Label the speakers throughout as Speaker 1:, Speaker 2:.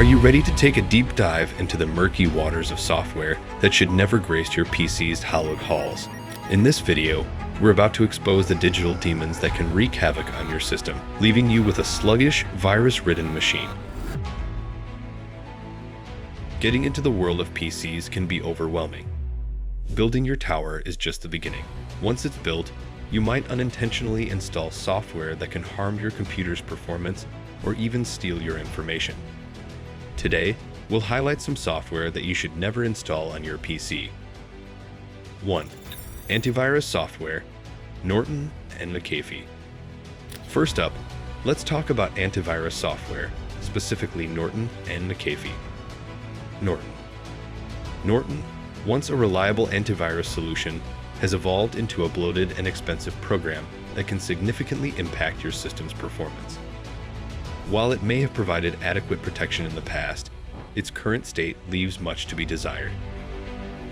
Speaker 1: Are you ready to take a deep dive into the murky waters of software that should never grace your PC's hallowed halls? In this video, we're about to expose the digital demons that can wreak havoc on your system, leaving you with a sluggish, virus-ridden machine. Getting into the world of PCs can be overwhelming. Building your tower is just the beginning. Once it's built, you might unintentionally install software that can harm your computer's performance or even steal your information. Today, we'll highlight some software that you should never install on your PC. 1. Antivirus software, Norton and McAfee. First up, let's talk about antivirus software, specifically Norton and McAfee. Norton, once a reliable antivirus solution, has evolved into a bloated and expensive program that can significantly impact your system's performance. While it may have provided adequate protection in the past, its current state leaves much to be desired.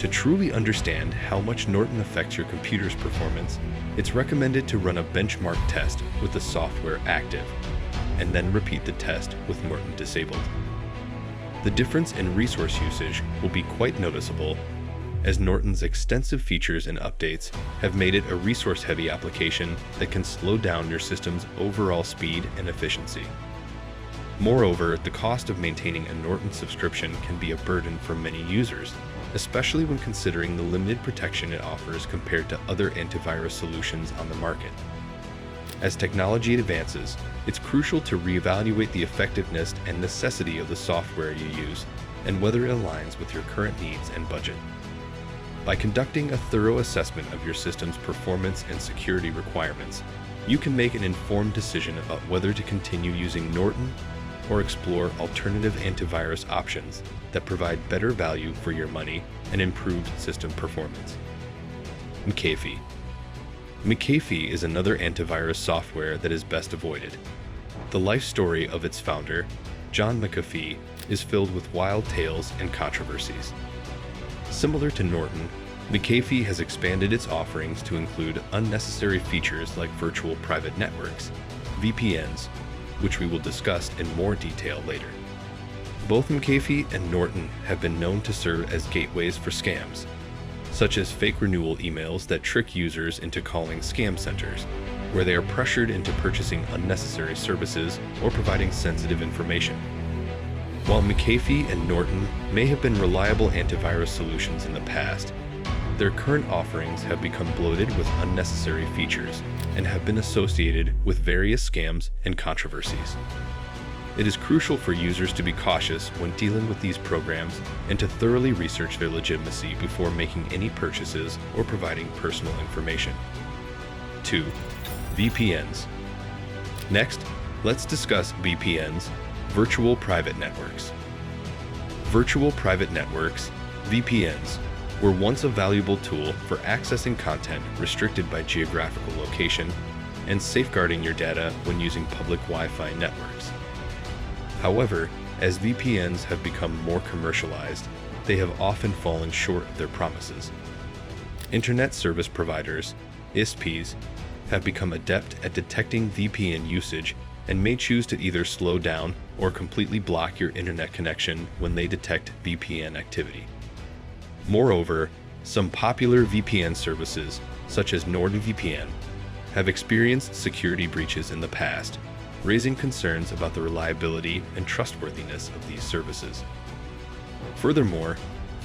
Speaker 1: To truly understand how much Norton affects your computer's performance, it's recommended to run a benchmark test with the software active, and then repeat the test with Norton disabled. The difference in resource usage will be quite noticeable, as Norton's extensive features and updates have made it a resource-heavy application that can slow down your system's overall speed and efficiency. Moreover, the cost of maintaining a Norton subscription can be a burden for many users, especially when considering the limited protection it offers compared to other antivirus solutions on the market. As technology advances, it's crucial to reevaluate the effectiveness and necessity of the software you use and whether it aligns with your current needs and budget. By conducting a thorough assessment of your system's performance and security requirements, you can make an informed decision about whether to continue using Norton or explore alternative antivirus options that provide better value for your money and improved system performance. McAfee. McAfee is another antivirus software that is best avoided. The life story of its founder, John McAfee, is filled with wild tales and controversies. Similar to Norton, McAfee has expanded its offerings to include unnecessary features like virtual private networks, VPNs, which we will discuss in more detail later. Both McAfee and Norton have been known to serve as gateways for scams, such as fake renewal emails that trick users into calling scam centers, where they are pressured into purchasing unnecessary services or providing sensitive information. While McAfee and Norton may have been reliable antivirus solutions in the past, their current offerings have become bloated with unnecessary features and have been associated with various scams and controversies. It is crucial for users to be cautious when dealing with these programs and to thoroughly research their legitimacy before making any purchases or providing personal information. 2. VPNs. Next, let's discuss VPNs, virtual private networks. Virtual private networks, VPNs, were once a valuable tool for accessing content restricted by geographical location and safeguarding your data when using public Wi-Fi networks. However, as VPNs have become more commercialized, they have often fallen short of their promises. Internet service providers, ISPs, have become adept at detecting VPN usage and may choose to either slow down or completely block your internet connection when they detect VPN activity. Moreover, some popular VPN services, such as NordVPN, have experienced security breaches in the past, raising concerns about the reliability and trustworthiness of these services. Furthermore,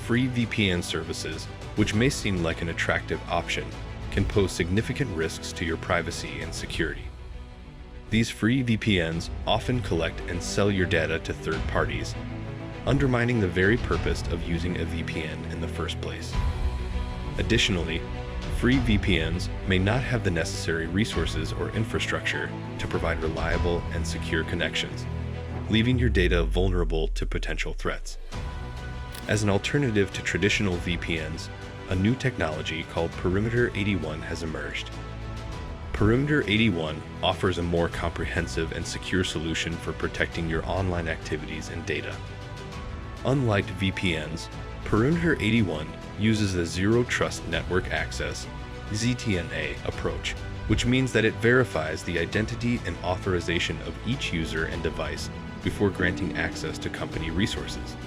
Speaker 1: free VPN services, which may seem like an attractive option, can pose significant risks to your privacy and security. These free VPNs often collect and sell your data to third parties, undermining the very purpose of using a VPN in the first place. Additionally, free VPNs may not have the necessary resources or infrastructure to provide reliable and secure connections, leaving your data vulnerable to potential threats. As an alternative to traditional VPNs, a new technology called Perimeter 81 has emerged. Perimeter 81 offers a more comprehensive and secure solution for protecting your online activities and data. Unlike VPNs, Perimeter 81 uses a Zero Trust Network Access (ZTNA) approach, which means that it verifies the identity and authorization of each user and device before granting access to company resources.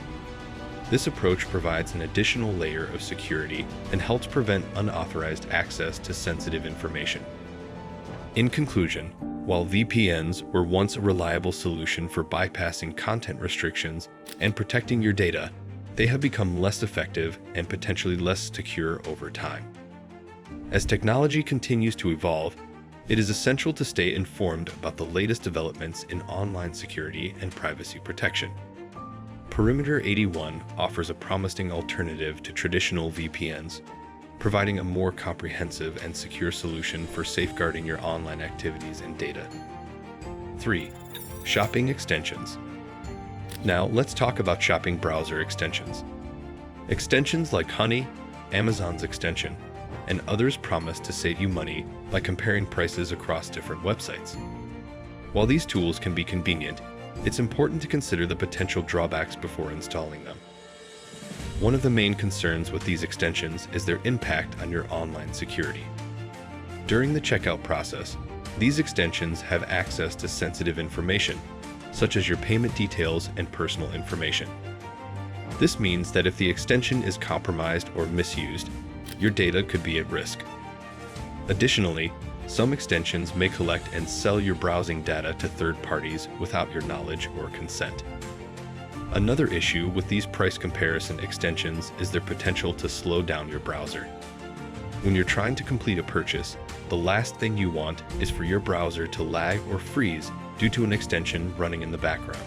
Speaker 1: This approach provides an additional layer of security and helps prevent unauthorized access to sensitive information. In conclusion, while VPNs were once a reliable solution for bypassing content restrictions and protecting your data, they have become less effective and potentially less secure over time. As technology continues to evolve, it is essential to stay informed about the latest developments in online security and privacy protection. Perimeter 81 offers a promising alternative to traditional VPNs, providing a more comprehensive and secure solution for safeguarding your online activities and data. 3. Shopping extensions. Now let's talk about shopping browser extensions. Extensions like Honey, Amazon's extension, and others promise to save you money by comparing prices across different websites. While these tools can be convenient, it's important to consider the potential drawbacks before installing them. One of the main concerns with these extensions is their impact on your online security. During the checkout process, these extensions have access to sensitive information, such as your payment details and personal information. This means that if the extension is compromised or misused, your data could be at risk. Additionally, some extensions may collect and sell your browsing data to third parties without your knowledge or consent. Another issue with these price comparison extensions is their potential to slow down your browser. When you're trying to complete a purchase, the last thing you want is for your browser to lag or freeze due to an extension running in the background.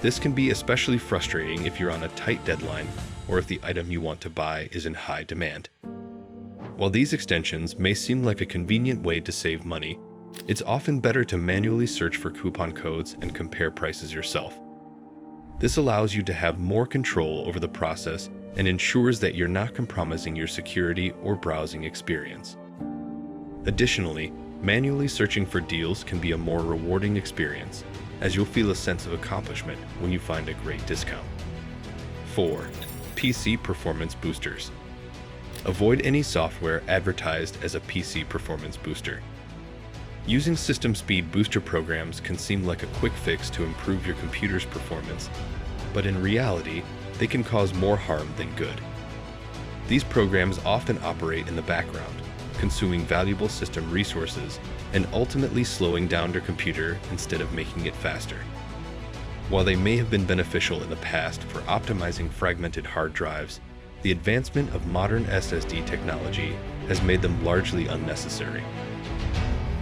Speaker 1: This can be especially frustrating if you're on a tight deadline or if the item you want to buy is in high demand. While these extensions may seem like a convenient way to save money, it's often better to manually search for coupon codes and compare prices yourself. This allows you to have more control over the process and ensures that you're not compromising your security or browsing experience. Additionally, manually searching for deals can be a more rewarding experience, as you'll feel a sense of accomplishment when you find a great discount. 4. PC performance boosters. Avoid any software advertised as a PC performance booster. Using system speed booster programs can seem like a quick fix to improve your computer's performance, but in reality, they can cause more harm than good. These programs often operate in the background, consuming valuable system resources and ultimately slowing down your computer instead of making it faster. While they may have been beneficial in the past for optimizing fragmented hard drives, the advancement of modern SSD technology has made them largely unnecessary.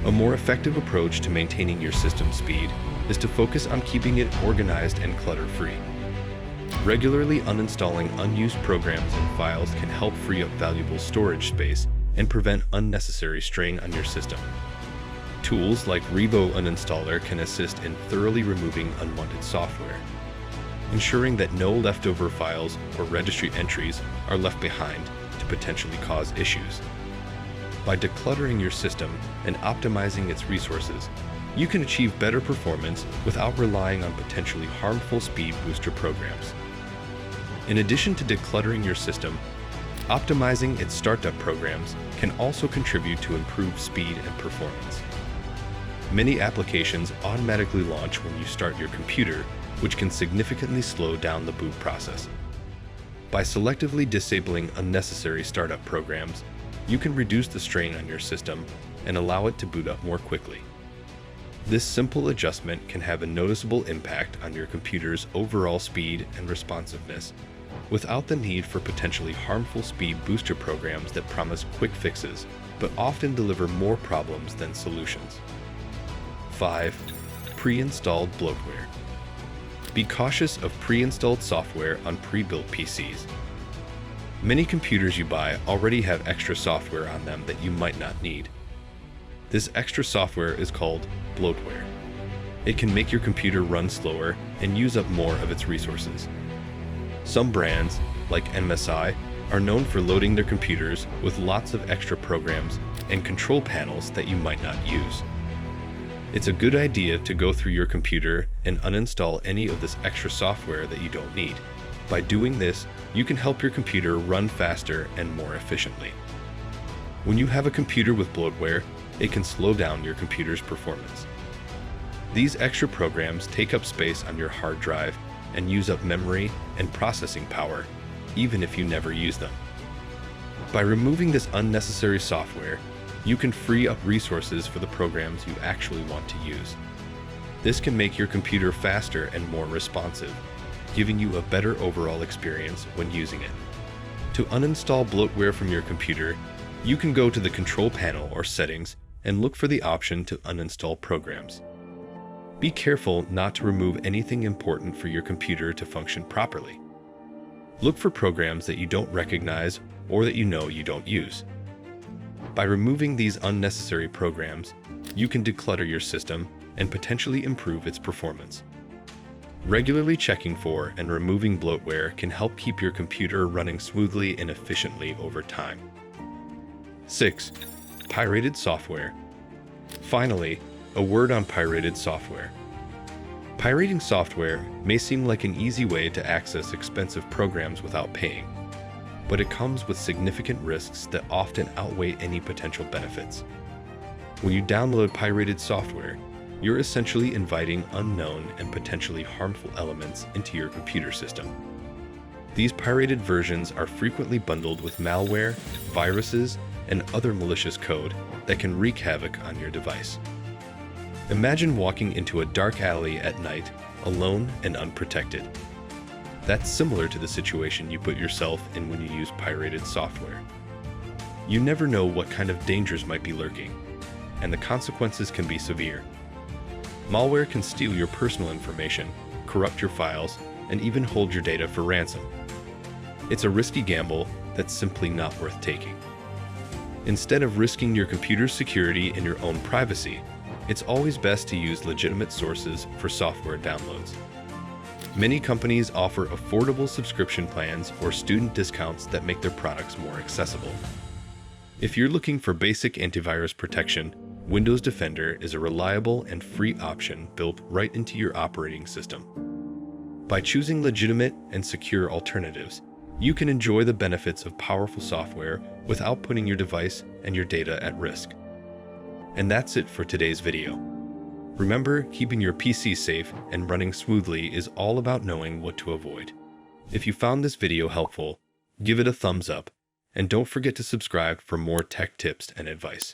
Speaker 1: A more effective approach to maintaining your system speed is to focus on keeping it organized and clutter-free. Regularly uninstalling unused programs and files can help free up valuable storage space and prevent unnecessary strain on your system. Tools like Revo Uninstaller can assist in thoroughly removing unwanted software, ensuring that no leftover files or registry entries are left behind to potentially cause issues. By decluttering your system and optimizing its resources, you can achieve better performance without relying on potentially harmful speed booster programs. In addition to decluttering your system, optimizing its startup programs can also contribute to improved speed and performance. Many applications automatically launch when you start your computer, which can significantly slow down the boot process. By selectively disabling unnecessary startup programs, you can reduce the strain on your system and allow it to boot up more quickly. This simple adjustment can have a noticeable impact on your computer's overall speed and responsiveness, without the need for potentially harmful speed booster programs that promise quick fixes, but often deliver more problems than solutions. 5. Pre-installed bloatware. Be cautious of pre-installed software on pre-built PCs. Many computers you buy already have extra software on them that you might not need. This extra software is called bloatware. It can make your computer run slower and use up more of its resources. Some brands, like MSI, are known for loading their computers with lots of extra programs and control panels that you might not use. It's a good idea to go through your computer and uninstall any of this extra software that you don't need. By doing this, you can help your computer run faster and more efficiently. When you have a computer with bloatware, it can slow down your computer's performance. These extra programs take up space on your hard drive and use up memory and processing power, even if you never use them. By removing this unnecessary software, you can free up resources for the programs you actually want to use. This can make your computer faster and more responsive, giving you a better overall experience when using it. To uninstall bloatware from your computer, you can go to the Control Panel or Settings and look for the option to uninstall programs. Be careful not to remove anything important for your computer to function properly. Look for programs that you don't recognize or that you know you don't use. By removing these unnecessary programs, you can declutter your system and potentially improve its performance. Regularly checking for and removing bloatware can help keep your computer running smoothly and efficiently over time. 6. Pirated software. Finally, a word on pirated software. Pirating software may seem like an easy way to access expensive programs without paying, but it comes with significant risks that often outweigh any potential benefits. When you download pirated software, you're essentially inviting unknown and potentially harmful elements into your computer system. These pirated versions are frequently bundled with malware, viruses, and other malicious code that can wreak havoc on your device. Imagine walking into a dark alley at night, alone and unprotected. That's similar to the situation you put yourself in when you use pirated software. You never know what kind of dangers might be lurking, and the consequences can be severe. Malware can steal your personal information, corrupt your files, and even hold your data for ransom. It's a risky gamble that's simply not worth taking. Instead of risking your computer's security and your own privacy, it's always best to use legitimate sources for software downloads. Many companies offer affordable subscription plans or student discounts that make their products more accessible. If you're looking for basic antivirus protection, Windows Defender is a reliable and free option built right into your operating system. By choosing legitimate and secure alternatives, you can enjoy the benefits of powerful software without putting your device and your data at risk. And that's it for today's video. Remember, keeping your PC safe and running smoothly is all about knowing what to avoid. If you found this video helpful, give it a thumbs up, and don't forget to subscribe for more tech tips and advice.